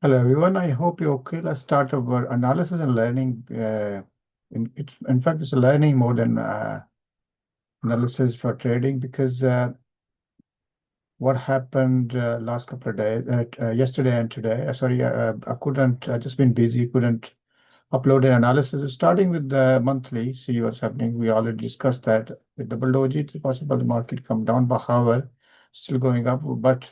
Hello everyone, I hope you're okay. Let's start our analysis and learning. In fact, it's a learning more than analysis for trading because what happened last couple of days, yesterday and today, I couldn't, I just been busy, couldn't upload an analysis. Starting with the monthly, see what's happening. We already discussed that with double doji, it's possible the market come down, but however, still going up. But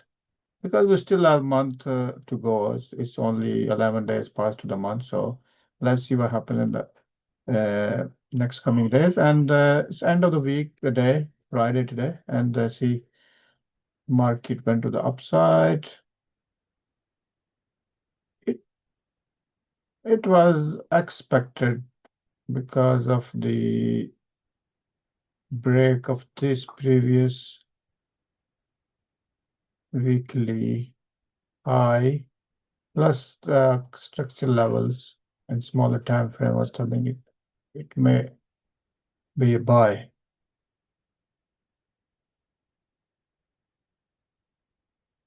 because we still have a month to go, it's only 11 days past to the month. So let's see what happens in the next coming days. And it's end of the week, the day, Friday today, and see market went to the upside. It it was expected because of the break of this previous weekly high plus the structure levels and smaller time frame was telling it may be a buy.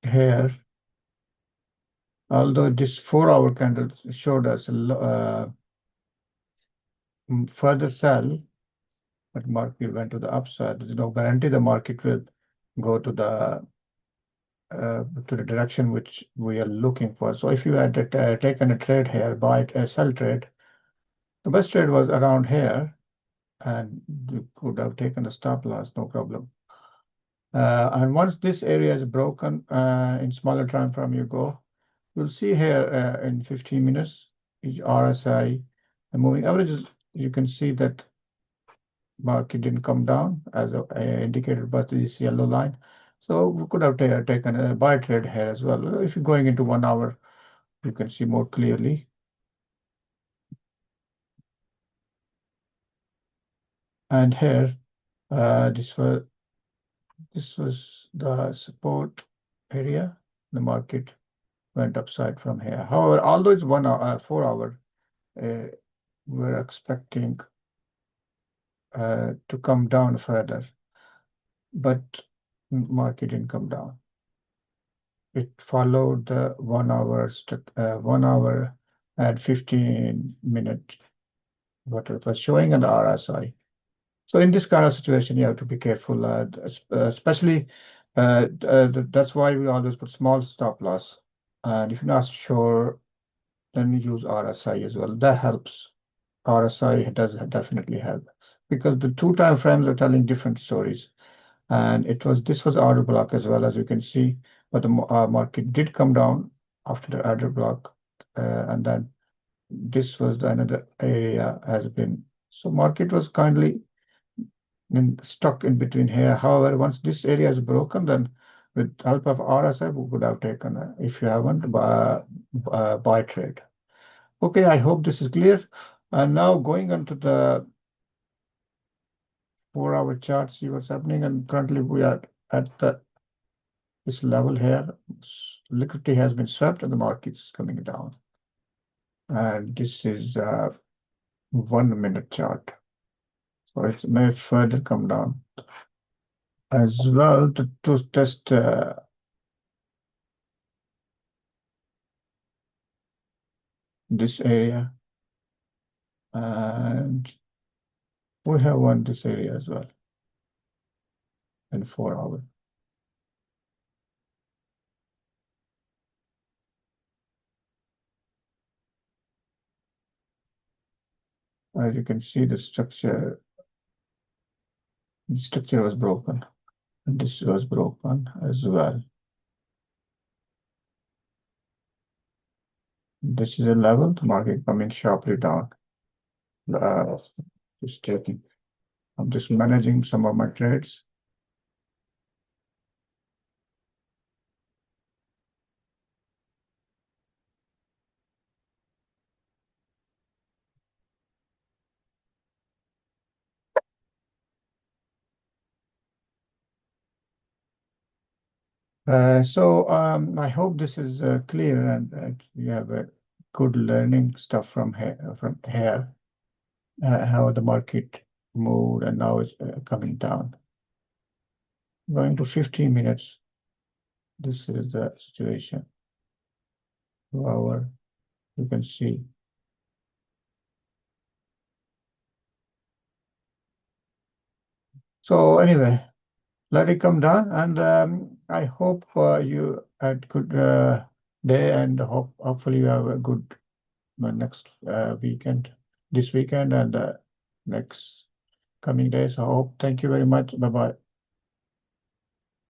Here, although this 4-hour candle showed us further sell, but market went to the upside. There's no guarantee the market will go to the direction which we are looking for. So if you had taken a trade here, buy it, a sell trade, the best trade was around here, and you could have taken a stop loss, no problem. And once this area is broken in smaller time frame, you go. You'll see here in 15 minutes, each RSI, the moving averages, you can see that market didn't come down as indicated by this yellow line. So we could have taken a buy trade here as well. If you're going into 1 hour, you can see more clearly. And here, this was the support area. The market went upside from here. However, although it's 1 hour, 4 hour, we're expecting to come down further, but market didn't come down. It followed the 1 hour, 1 hour and 15-minute, what it was showing an RSI. So in this kind of situation, you have to be careful, especially that's why we always put small stop loss. And if you're not sure, then you use RSI as well. That helps. RSI does definitely help because the two time frames are telling different stories. And this was order block as well, as you can see, but the market did come down after the order block, and then this was another area has been. So market was kindly stuck in between here. However, once this area is broken, then with help of RSI, we could have taken, if you haven't, buy trade. Okay, I hope this is clear. And now going on to the 4-hour chart, see what's happening. And currently we are at this level here. Liquidity has been swept and the market is coming down. And this is a 1 minute chart. So it may further come down as well to test this area. And we have won this area as well in 4 hours. As you can see, the structure was broken, and this was broken as well. This is a level, the market coming sharply down. Just taking, I'm just managing some of my trades. So I hope this is clear and you have a good learning stuff from here, how the market moved and now it's coming down. Going to 15 minutes. This is the situation. 2 hour, you can see. So anyway, let it come down, and I hope you had good day, and hopefully you have a good next weekend, this weekend, and next coming days. I hope. Thank you very much. Bye bye.